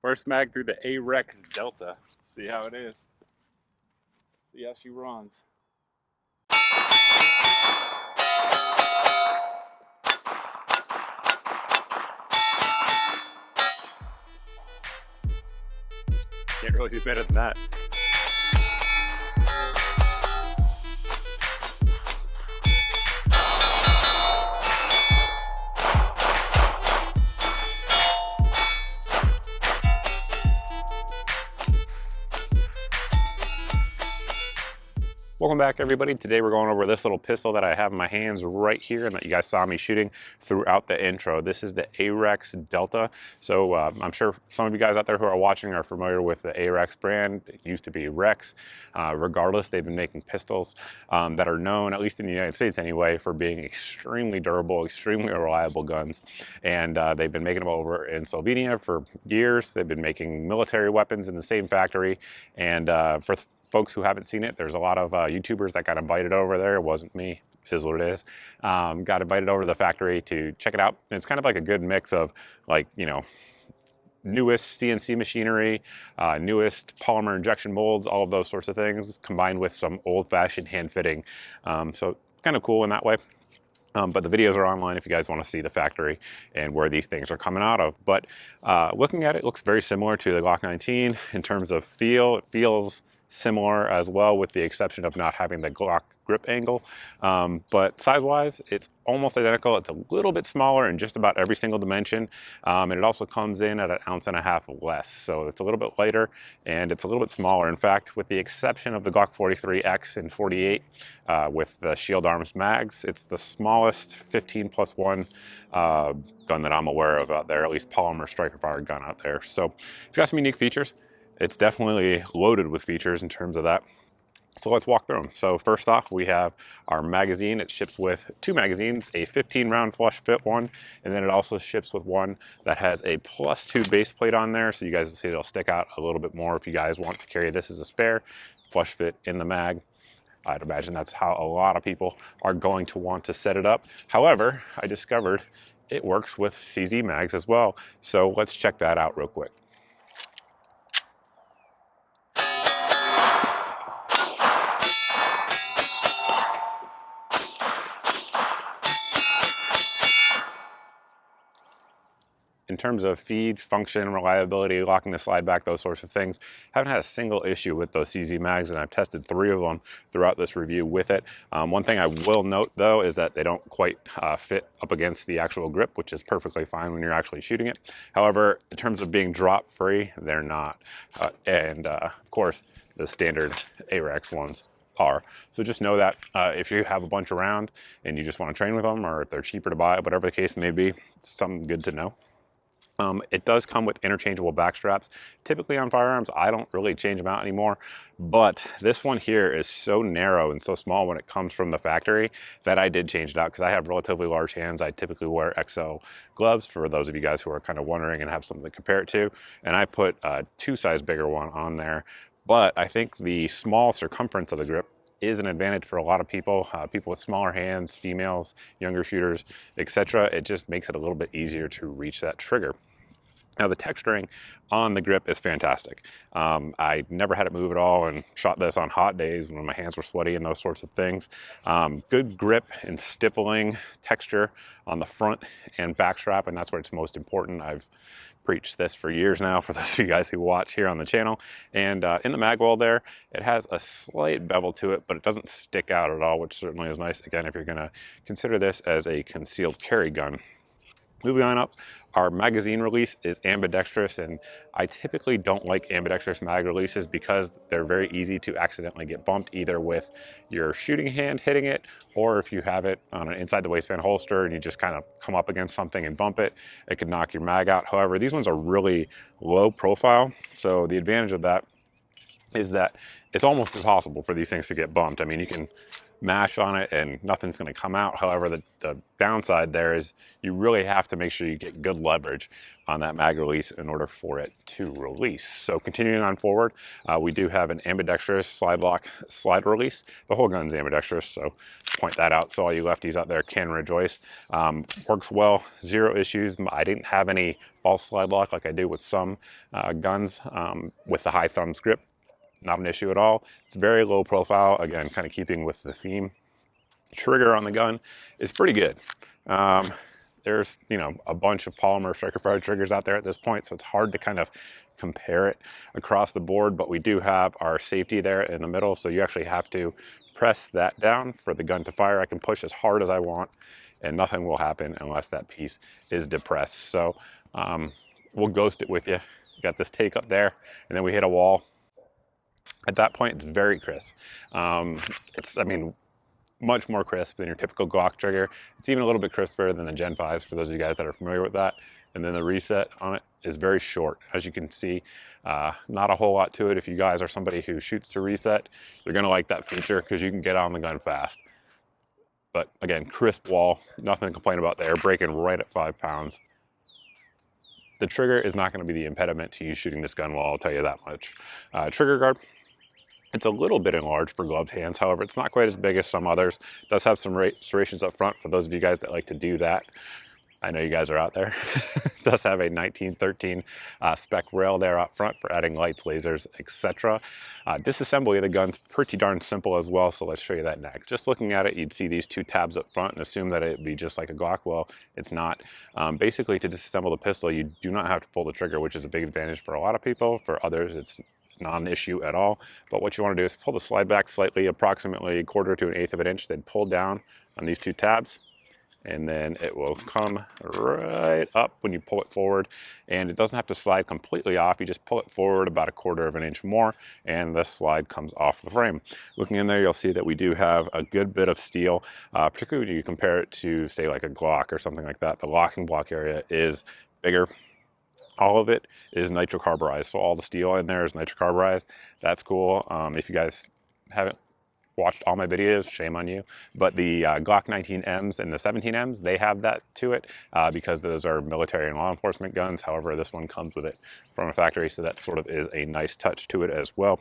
First mag through the Arex Delta. See how it is. See how she runs. Can't really do better than that. Welcome back, everybody. Today we're going over this little pistol that I have in my hands right here and that you guys saw me shooting throughout the intro. This is the Arex Delta. So I'm sure some of you guys out there who are watching are familiar with the Arex brand. It used to be Rex. Regardless, they've been making pistols that are known, at least in the United States anyway, for being extremely durable, extremely reliable guns. And they've been making them over in Slovenia for years. They've been making military weapons in the same factory. And for folks who haven't seen it, there's a lot of YouTubers that got invited over there. It wasn't me, is what it is. Got invited over to the factory to check it out. And it's kind of like a good mix of, like, you know, newest CNC machinery, newest polymer injection molds, all of those sorts of things, combined with some old-fashioned hand fitting. So kind of cool in that way. But the videos are online if you guys want to see the factory and where these things are coming out of. But looking at it, looks very similar to the Glock 19 in terms of feel. It feels similar as well, with the exception of not having the Glock grip angle. But size-wise, it's almost identical. It's a little bit smaller in just about every single dimension. And it also comes in at 1.5 ounces less. So it's a little bit lighter and it's a little bit smaller. In fact, with the exception of the Glock 43X and 48 with the shield arms mags, it's the smallest 15+1 gun that I'm aware of out there, at least polymer striker fired gun out there. So it's got some unique features. It's definitely loaded with features in terms of that. So let's walk through them. So first off, we have our magazine. It ships with 2 magazines, a 15-round flush fit one, and then it also ships with one that has a +2 base plate on there. So you guys will see it'll stick out a little bit more if you guys want to carry this as a spare, flush fit in the mag. I'd imagine that's how a lot of people are going to want to set it up. However, I discovered it works with CZ mags as well. So let's check that out real quick. In terms of feed, function, reliability, locking the slide back, those sorts of things, haven't had a single issue with those CZ mags, and I've tested 3 of them throughout this review with it. One thing I will note, though, is that they don't quite fit up against the actual grip, which is perfectly fine when you're actually shooting it. However, in terms of being drop-free, they're not. Of course, the standard Arex ones are. So just know that if you have a bunch around and you just want to train with them, or if they're cheaper to buy, whatever the case may be, it's something good to know. It does come with interchangeable back straps. Typically on firearms, I don't really change them out anymore, but this one here is so narrow and so small when it comes from the factory that I did change it out because I have relatively large hands. I typically wear XL gloves, for those of you guys who are kind of wondering and have something to compare it to, and I put a 2 size bigger one on there. But I think the small circumference of the grip is an advantage for a lot of people, people with smaller hands, females, younger shooters, etc. It just makes it a little bit easier to reach that trigger. Now, the texturing on the grip is fantastic. I never had it move at all and shot this on hot days when my hands were sweaty and those sorts of things. Good grip and stippling texture on the front and back strap, and that's where it's most important. I've preached this for years now for those of you guys who watch here on the channel. And in the mag wall there, it has a slight bevel to it, but it doesn't stick out at all, which certainly is nice, again, if you're gonna consider this as a concealed carry gun. Moving on up, our magazine release is ambidextrous, and I typically don't like ambidextrous mag releases because they're very easy to accidentally get bumped, either with your shooting hand hitting it, or if you have it on an inside the waistband holster and you just kind of come up against something and bump it, it could knock your mag out. However, these ones are really low profile, so the advantage of that is that it's almost impossible for these things to get bumped. I mean, you can mash on it and nothing's going to come out. However, the downside there is you really have to make sure you get good leverage on that mag release in order for it to release. So continuing on forward, we do have an ambidextrous slide lock slide release. The whole gun's ambidextrous, so point that out so all you lefties out there can rejoice. Works well, zero issues. I didn't have any false slide lock like I do with some guns with the high thumbs grip. Not an issue at all. It's very low profile, again, kind of keeping with the theme. Trigger on the gun is pretty good. There's, you know, a bunch of polymer striker fired triggers out there at this point, so it's hard to kind of compare it across the board, but we do have our safety there in the middle, so you actually have to press that down for the gun to fire. I can push as hard as I want and nothing will happen unless that piece is depressed. So we'll ghost it with you. Got this take up there, and then we hit a wall. At that point, it's very crisp. It's, I mean, much more crisp than your typical Glock trigger. It's even a little bit crisper than the Gen 5s for those of you guys that are familiar with that. And then the reset on it is very short. As you can see, not a whole lot to it. If you guys are somebody who shoots to reset, you're gonna like that feature because you can get on the gun fast. But again, crisp wall, nothing to complain about there, breaking right at 5 pounds. The trigger is not gonna be the impediment to you shooting this gun well, I'll tell you that much. Trigger guard, it's a little bit enlarged for gloved hands. However, it's not quite as big as some others. It does have some serrations up front for those of you guys that like to do that. I know you guys are out there. It does have a 1913 spec rail there up front for adding lights, lasers, etc. Disassembly of the gun's pretty darn simple as well, so let's show you that next. Just looking at it, you'd see these two tabs up front and assume that it'd be just like a Glock. Well, it's not. Basically, to disassemble the pistol, you do not have to pull the trigger, which is a big advantage for a lot of people. For others, it's non-issue at all. But what you want to do is pull the slide back slightly, approximately 1/4 to 1/8 of an inch, then pull down on these two tabs, and then it will come right up when you pull it forward. And it doesn't have to slide completely off. You just pull it forward about 1/4 of an inch more, and the slide comes off the frame. Looking in there, you'll see that we do have a good bit of steel, particularly when you compare it to, say, like a Glock or something like that. The locking block area is bigger. All of it is nitrocarburized, so all the steel in there is nitrocarburized. That's cool. If you guys haven't watched all my videos, shame on you. But the Glock 19Ms and the 17Ms, they have that to it because those are military and law enforcement guns. However, this one comes with it from a factory, so that sort of is a nice touch to it as well.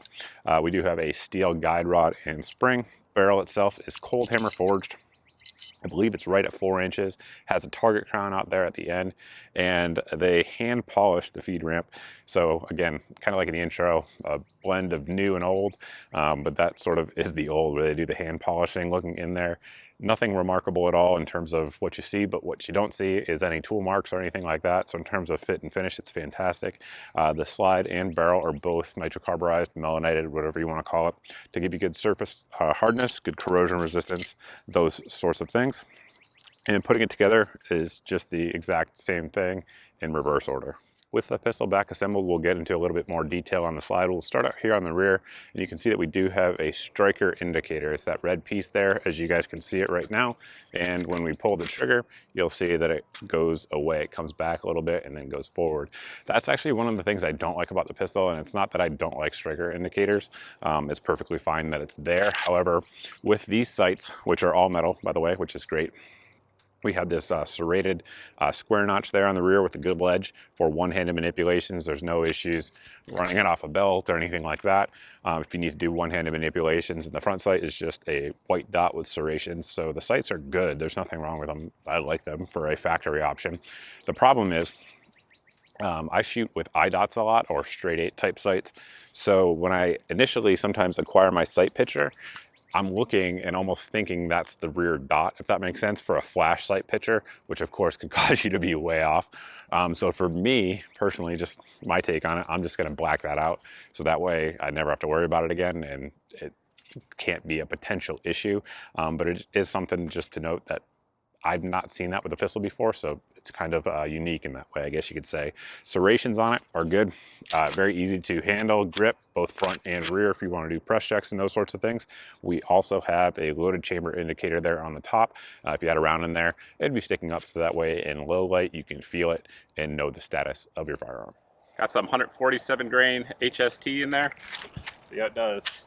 We do have a steel guide rod and spring. Barrel itself is cold hammer forged. I believe it's right at 4 inches, has a target crown out there at the end, and they hand polish the feed ramp. So again, kind of like in the intro, a blend of new and old, but that sort of is the old where they do the hand polishing. Looking in there, nothing remarkable at all in terms of what you see, but what you don't see is any tool marks or anything like that. So in terms of fit and finish, it's fantastic. The slide and barrel are both nitrocarburized, melanated, whatever you want to call it, to give you good surface hardness, good corrosion resistance, those sorts of things. And putting it together is just the exact same thing in reverse order. With the pistol back assembled, we'll get into a little bit more detail on the slide. We'll start out here on the rear, and you can see that we do have a striker indicator. It's that red piece there, as you guys can see it right now. And when we pull the trigger, you'll see that it goes away. It comes back a little bit and then goes forward. That's actually one of the things I don't like about the pistol, and it's not that I don't like striker indicators. It's perfectly fine that it's there. However, with these sights, which are all metal, by the way, which is great, we have this serrated square notch there on the rear with a good ledge for one-handed manipulations. There's no issues running it off a belt or anything like that. If you need to do one-handed manipulations, and the front sight is just a white dot with serrations. So the sights are good. There's nothing wrong with them. I like them for a factory option. The problem is I shoot with eye dots a lot, or straight 8 type sights. So when I initially sometimes acquire my sight picture, I'm looking and almost thinking that's the rear dot, if that makes sense, for a flash sight picture, which of course could cause you to be way off. So for me personally, just my take on it, I'm just going to black that out. So that way I never have to worry about it again, and it can't be a potential issue. But it is something just to note that I've not seen that with a pistol before, so it's kind of unique in that way, I guess you could say. Serrations on it are good, very easy to handle, grip, both front and rear if you want to do press checks and those sorts of things. We also have a loaded chamber indicator there on the top. If you had a round in there, it'd be sticking up, so that way in low light you can feel it and know the status of your firearm. Got some 147 grain HST in there. See how it does.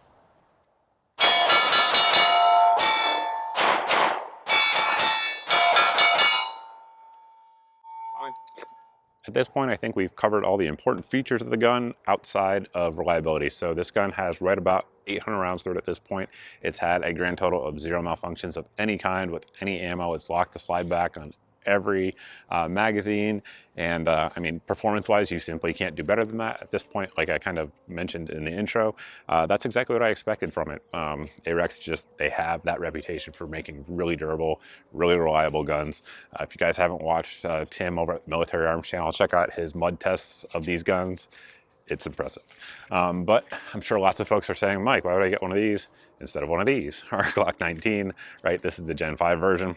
at this point, I think we've covered all the important features of the gun outside of reliability. So this gun has right about 800 rounds through it at this point. It's had a grand total of 0 malfunctions of any kind with any ammo. It's locked the slide back on every magazine, and I mean, performance-wise, you simply can't do better than that at this point. Like I kind of mentioned in the intro, that's exactly what I expected from it. Arex they have that reputation for making really durable, really reliable guns. If you guys haven't watched Tim over at the Military Arms channel, check out his mud tests of these guns. It's impressive. But I'm sure lots of folks are saying, Mike, why would I get one of these instead of one of these? Our Glock 19, right? This is the Gen 5 version.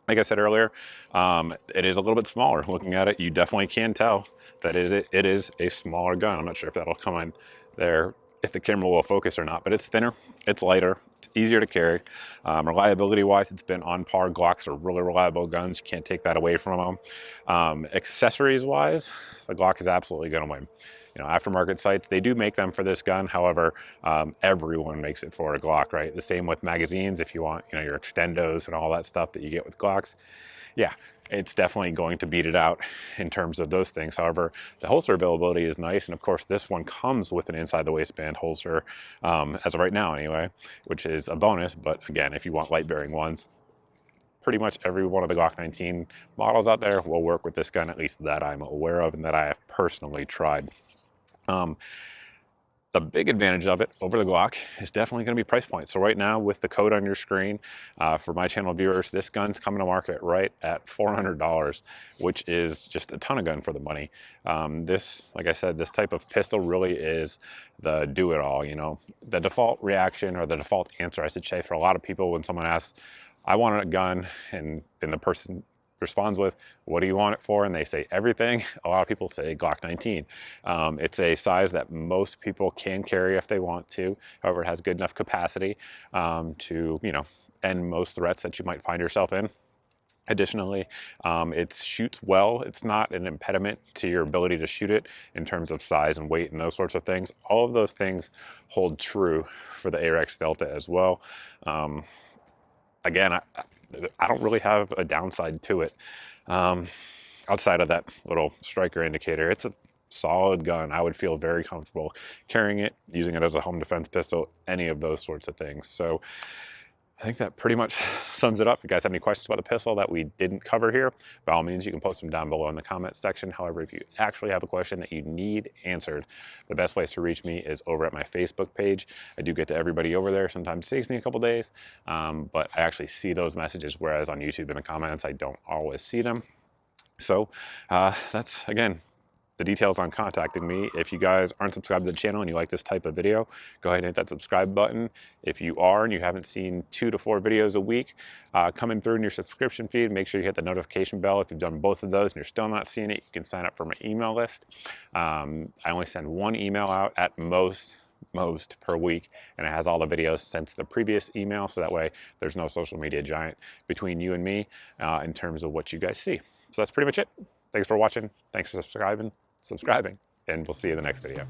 Like I said earlier, it is a little bit smaller. Looking at it, you definitely can tell that it is a smaller gun. I'm not sure if that'll come in there, if the camera will focus or not, but it's thinner, it's lighter, it's easier to carry. Reliability-wise, it's been on par. Glocks are really reliable guns. You can't take that away from them. Accessories-wise, the Glock is absolutely going to win. You know, aftermarket sites, they do make them for this gun. However, everyone makes it for a Glock, right? The same with magazines. If you want, you know, your extendos and all that stuff that you get with Glocks, yeah, it's definitely going to beat it out in terms of those things. However, the holster availability is nice. And of course, this one comes with an inside the waistband holster, as of right now anyway, which is a bonus. But again, if you want light bearing ones, pretty much every one of the Glock 19 models out there will work with this gun, at least that I'm aware of and that I have personally tried. The big advantage of it over the Glock is definitely going to be price point. So right now, with the code on your screen, for my channel viewers, this gun's coming to market right at $400, which is just a ton of gun for the money. This, like I said, this type of pistol really is the do-it-all. You know, the default reaction, or the default answer, I should say, for a lot of people when someone asks, I want a gun, and then the person responds with, what do you want it for? And they say everything. A lot of people say Glock 19. It's a size that most people can carry if they want to. However, it has good enough capacity to, you know, end most threats that you might find yourself in. Additionally, it shoots well. It's not an impediment to your ability to shoot it in terms of size and weight and those sorts of things. All of those things hold true for the Arex Delta as well. Again, I don't really have a downside to it. Outside of that little striker indicator, it's a solid gun. I would feel very comfortable carrying it, using it as a home defense pistol, any of those sorts of things. So I think that pretty much sums it up. If you guys have any questions about the pistol that we didn't cover here, by all means, you can post them down below in the comments section. However, if you actually have a question that you need answered, the best place to reach me is over at my Facebook page. I do get to everybody over there. Sometimes it takes me a couple days, but I actually see those messages, whereas on YouTube in the comments, I don't always see them. So that's, again, the details on contacting me. If you guys aren't subscribed to the channel and you like this type of video, go ahead and hit that subscribe button. If you are and you haven't seen 2 to 4 videos a week coming through in your subscription feed, make sure you hit the notification bell. If you've done both of those and you're still not seeing it, you can sign up for my email list. I only send 1 email out at most per week, and it has all the videos since the previous email, so that way there's no social media giant between you and me in terms of what you guys see. So that's pretty much it. Thanks for watching. Thanks for subscribing, and we'll see you in the next video.